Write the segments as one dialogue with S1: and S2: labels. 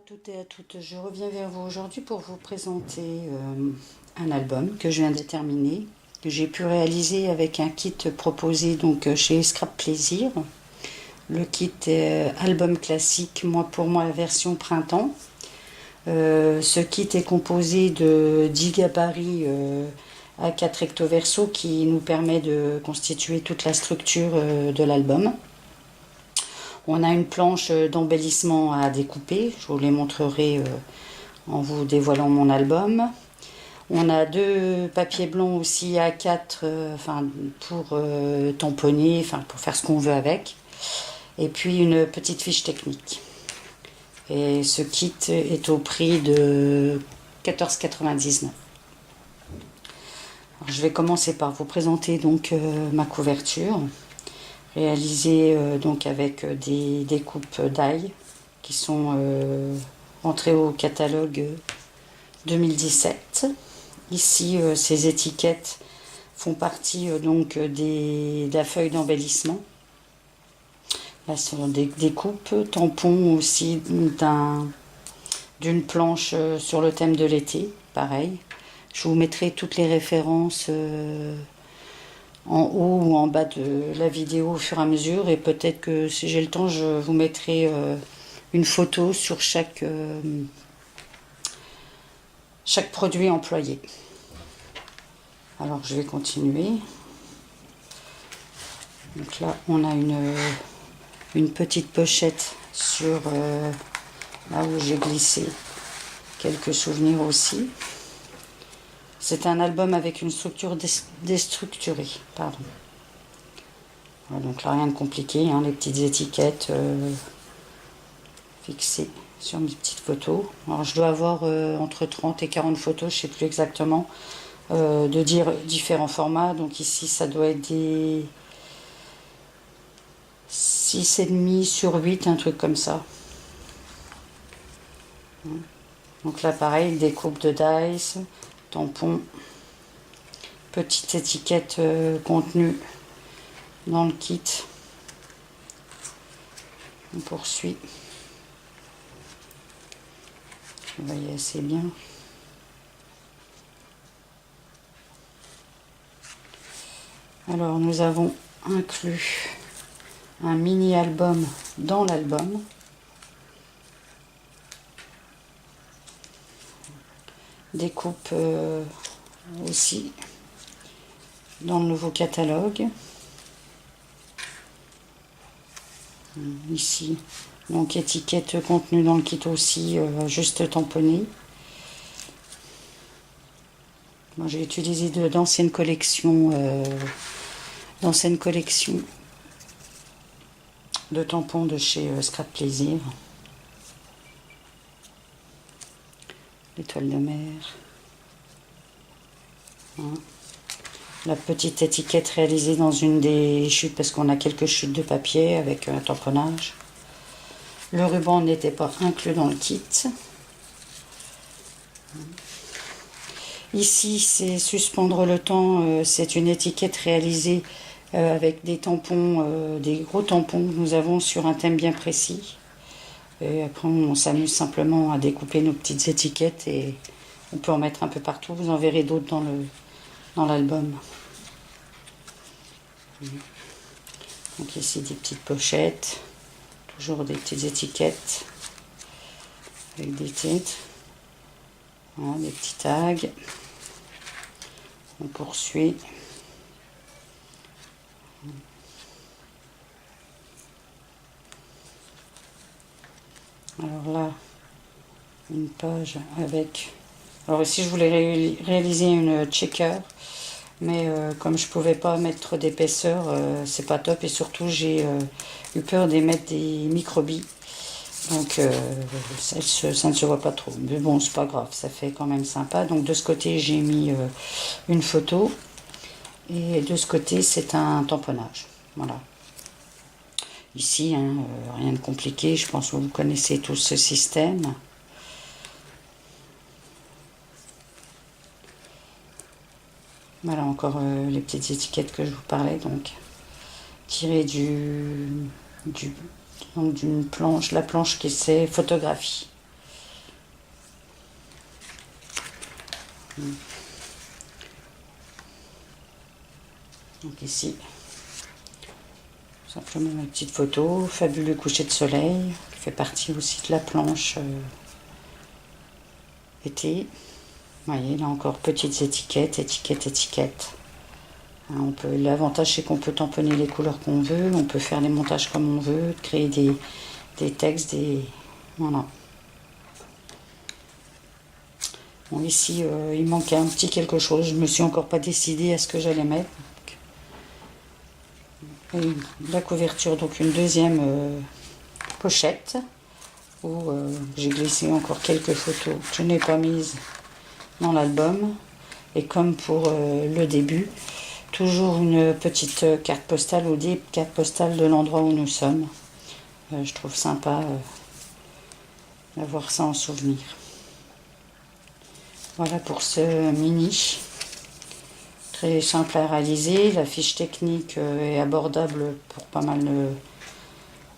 S1: toutes et à toutes, je reviens vers vous aujourd'hui pour vous présenter un album que je viens de terminer, que j'ai pu réaliser avec un kit proposé donc chez Scrap Plaisir. Le kit album classique, pour moi la version printemps. Ce kit est composé de 10 gabarits à 4 recto verso qui nous permet de constituer toute la structure de l'album. On a une planche d'embellissement à découper, je vous les montrerai en vous dévoilant mon album. On a deux papiers blancs aussi A4 pour tamponner, pour faire ce qu'on veut avec. Et puis une petite fiche technique. Et ce kit est au prix de 14,99 €. Je vais commencer par vous présenter donc ma couverture, réalisée donc avec des découpes d'ail qui sont entrées au catalogue 2017. Ici, ces étiquettes font partie donc de la feuille d'embellissement. Là, ce sont des découpes, tampons aussi d'une planche sur le thème de l'été, pareil. Je vous mettrai toutes les références en haut ou en bas de la vidéo au fur et à mesure. Et peut-être que si j'ai le temps, je vous mettrai une photo sur chaque produit employé. Alors, je vais continuer. Donc là, on a une petite pochette sur là où j'ai glissé quelques souvenirs aussi. C'est un album avec une structure déstructurée. Pardon. Voilà, donc là, rien de compliqué, hein, les petites étiquettes fixées sur mes petites photos. Alors, je dois avoir entre 30 et 40 photos, je ne sais plus exactement, de différents formats. Donc ici, ça doit être des 6,5 sur 8, un truc comme ça. Donc là, pareil, découpe de dice, tampon, petite étiquette contenue dans le kit. On poursuit. Vous voyez assez bien. Alors, nous avons inclus un mini-album dans l'album. Découpe aussi dans le nouveau catalogue. Ici, donc étiquette contenue dans le kit aussi, juste tamponnée. Moi, j'ai utilisé d'anciennes collections de tampons de chez Scrap Plaisir. L'étoile de mer. Hein. La petite étiquette réalisée dans une des chutes, parce qu'on a quelques chutes de papier avec un tamponnage. Le ruban n'était pas inclus dans le kit. Ici, c'est suspendre le temps. C'est une étiquette réalisée avec des tampons, des gros tampons que nous avons sur un thème bien précis. Et après, on s'amuse simplement à découper nos petites étiquettes et on peut en mettre un peu partout. Vous en verrez d'autres dans l'album. Donc ici, des petites pochettes. Toujours des petites étiquettes avec des titres. Voilà, des petits tags. On poursuit. Alors là, une page avec... Alors ici, je voulais réaliser une checker, mais comme je pouvais pas mettre d'épaisseur, c'est pas top. Et surtout, j'ai eu peur d'y mettre des microbilles. Donc, ça ne se voit pas trop. Mais bon, c'est pas grave, ça fait quand même sympa. Donc, de ce côté, j'ai mis une photo. Et de ce côté, c'est un tamponnage. Voilà. Ici, hein, rien de compliqué, je pense que vous connaissez tous ce système. Voilà encore les petites étiquettes que je vous parlais, donc tirées d'une planche, la planche qui c'est photographie. Donc ici, simplement une petite photo, fabuleux coucher de soleil, qui fait partie aussi de la planche été. Vous voyez, là encore, petites étiquettes, étiquettes. On peut, l'avantage, c'est qu'on peut tamponner les couleurs qu'on veut, on peut faire les montages comme on veut, créer des textes, voilà. Bon, ici, il manquait un petit quelque chose, je ne me suis encore pas décidée à ce que j'allais mettre. Et la couverture, donc une deuxième pochette, où j'ai glissé encore quelques photos que je n'ai pas mises dans l'album. Et comme pour le début, toujours une petite carte postale ou des cartes postales de l'endroit où nous sommes. Je trouve sympa d'avoir ça en souvenir. Voilà pour ce mini. Très simple à réaliser. La fiche technique est abordable pour pas mal de...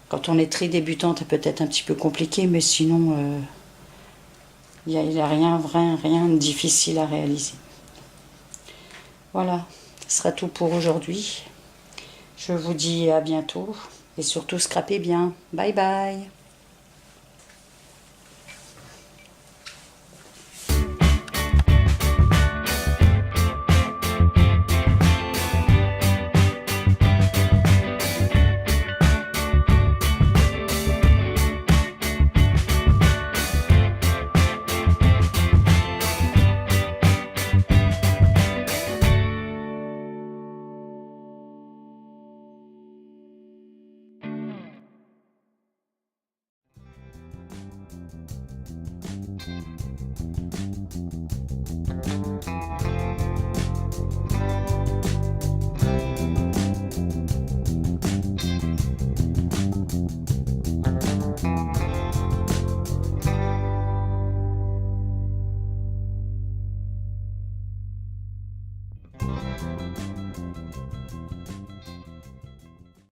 S1: Quand on est très débutante, c'est peut-être un petit peu compliqué, mais sinon, il n'y a rien de difficile à réaliser. Voilà, ce sera tout pour aujourd'hui. Je vous dis à bientôt et surtout scrapez bien. Bye bye.